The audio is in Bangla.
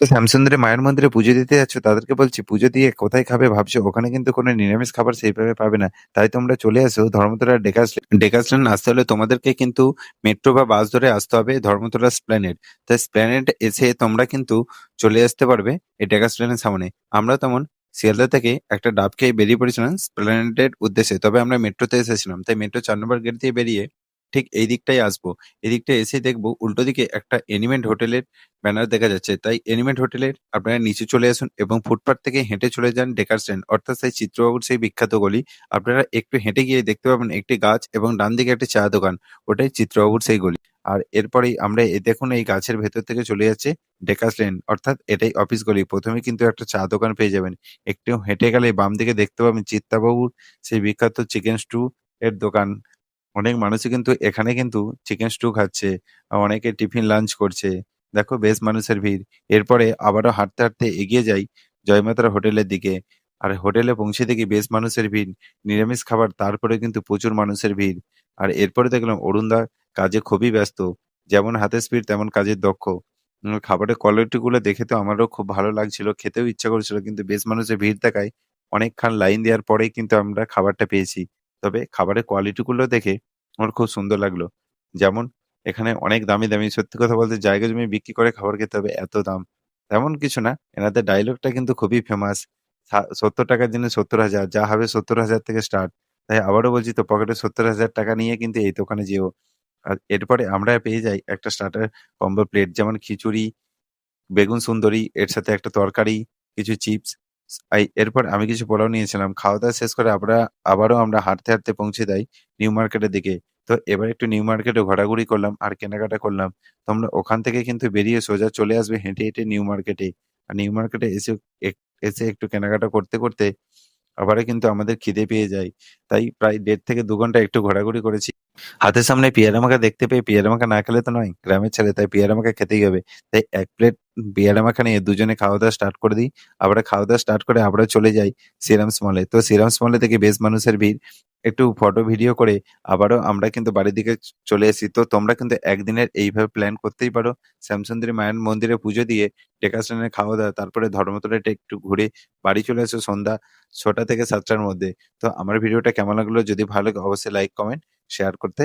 তো শ্যামসুন্দরী মায়ের মন্দিরে পুজো দিতে যাচ্ছ, তাদেরকে বলছি পুজো দিয়ে কোথায় খাবে ভাবছো? ওখানে কিন্তু কোনো নিরামিষ খাবার সেইভাবে পাবে না। তাই তোমরা চলে আসো ধর্মতলা ডেকাসলেন আসতে হলে তোমাদেরকে কিন্তু মেট্রো বা বাস ধরে আসতে হবে ধর্মতলা এসপ্ল্যানেড। তো এসপ্ল্যানেড এসে তোমরা কিন্তু চলে আসতে পারবে এই ডেকাসলেনের সামনে। আমরা তেমন শিয়ালদা থেকে একটা ডাব খেয়ে বেরিয়ে পড়েছিলাম এসপ্ল্যানেডের উদ্দেশ্যে। তবে আমরা মেট্রোতে এসেছিলাম। তাই মেট্রো ৪ নম্বর গেট দিয়ে বেরিয়ে ঠিক এই দিকটাই আসবো। এদিকটায় এসে দেখবো উল্টো দিকে একটা এনিমেন্ট হোটেলের ব্যানার দেখা যাচ্ছে। তাই এনিমেন্ট হোটেলের আপনারা নিচে চলে আসুন এবং ফুটপাথ থেকে হেঁটে চলে যান ডেকার স্ট্যান্ড অর্থাৎ সেই চিত্রবাবুর সেই বিখ্যাত গলি। আপনারা একটু হেঁটে গিয়ে দেখতে পাবেন একটি গাছ এবং ডান দিকে একটি চা দোকান। ওটাই চিত্রবাবুর সেই গলি। আর এরপরেই আমরা দেখুন এই গাছের ভেতর থেকে চলে যাচ্ছে ডেকার্স লেন অর্থাৎ এটাই অফিস গলি। ১ম এ কিন্তু একটা চা দোকান পেয়ে যাবেন। একটু হেঁটে গেলে বাম দিকে দেখতে পাবেন চিত্তাবাবুর সেই বিখ্যাত চিকেন স্টু এর দোকান। অনেক মানুষই কিন্তু এখানে কিন্তু চিকেন স্টু খাচ্ছে। অনেকে টিফিন লাঞ্চ করছে। দেখো বেশ মানুষের ভিড়। এরপরে আবারও হাঁটতে, হাঁটতে এগিয়ে যাই জয়মাতারা হোটেলের দিকে। আর হোটেলে পৌঁছে দেখি বেশ মানুষের ভিড়। নিরামিষ খাবার তারপরে কিন্তু প্রচুর মানুষের ভিড়। আর এরপরে দেখলাম অরুণদা কাজে খুবই ব্যস্ত। যেমন হাতে স্পিড তেমন কাজের দক্ষ। খাবারের কোয়ালিটি গুলো দেখে তো আমারও খুব ভালো লাগছিল। খেতেও ইচ্ছা করছিল। কিন্তু বেশ মানুষের ভিড় থাকায় অনেকক্ষণ লাইন দেওয়ার পরেই কিন্তু আমরা খাবারটা পেয়েছি। তবে খাবারের কোয়ালিটি গুলো দেখে আমার খুব সুন্দর লাগলো। যেমন এখানে অনেক দামি, দামি সত্যি কথা বলতে জায়গা জমি বিক্রি করে খাবার খেতে হবে এত দাম। তেমন কিছু না। এনাদের ডায়ালগটা কিন্তু খুবই ফেমাস। ৳৭০ র জিনিস ৭০,০০০ যা হবে ৭০,০০০ থেকে স্টার্ট। তাই আবারও বলছি তো পকেটে ৳৭০,০০০ নিয়ে কিন্তু এই দোকানে যেও। আর এরপরে আমরা পেয়ে যাই একটা স্টার্টার কম্বো প্লেট যেমন খিচুড়ি, বেগুন সুন্দরী, এর সাথে একটা তরকারি, কিছু চিপস। এরপর আমি কিছু পোলাও নিয়েছিলাম। খাওয়া-দাওয়া শেষ করে আবারও আমরা হাঁটতে, হাঁটতে পৌঁছে যাই নিউ মার্কেটের দিকে। তো এবার একটু নিউ মার্কেটে ঘোরাঘুরি করলাম আর কেনাকাটা করলাম। তোমরা ওখান থেকে কিন্তু বেরিয়ে সোজা চলে আসবে হেঁটে, হেঁটে নিউ মার্কেটে। আর নিউ মার্কেটে এসে একটু কেনাকাটা করতে, করতে আবারও কিন্তু আমাদের খিদে পেয়ে যায়। তাই প্রায় ১.৫ থেকে ২ ঘন্টা একটু ঘোরাঘুরি করেছি। হাতের সামনে পেয়ারা মাখা দেখতে পেয়ে পেয়ারা মাখা না খেলে তো নয়। গ্রামের ছেলে তাই পেয়ারা মাখা খেতেই হবে। তাই ১ প্লেট পেয়ারা মাখা নিয়ে দুজনে খাওয়া-দাওয়া স্টার্ট করে দিই। আবার খাওয়া-দাওয়া স্টার্ট করে আমরা চলে যাই সিরামস মলে। তো সিরামস মলে থেকে বেশ মানুষের ভিড়। একটু ফটো ভিডিও করে আবারও আমরা কিন্তু বাড়ির দিকে চলে এসেছি। তো তোমরা কিন্তু একদিনের এইভাবে প্ল্যান করতেই পারো। শ্যামসুন্দরী মায়ের মন্দিরে পুজো দিয়ে ডেকার্সনের খাওয়া-দাওয়া তারপরে ধর্মতলাটা একটু ঘুরে বাড়ি চলে এসো সন্ধ্যা ৬টা থেকে ৭টার মধ্যে। তো আমার ভিডিওটা কেমন লাগলো? যদি ভালো লাগে অবশ্যই লাইক, কমেন্ট, শেয়ার করতে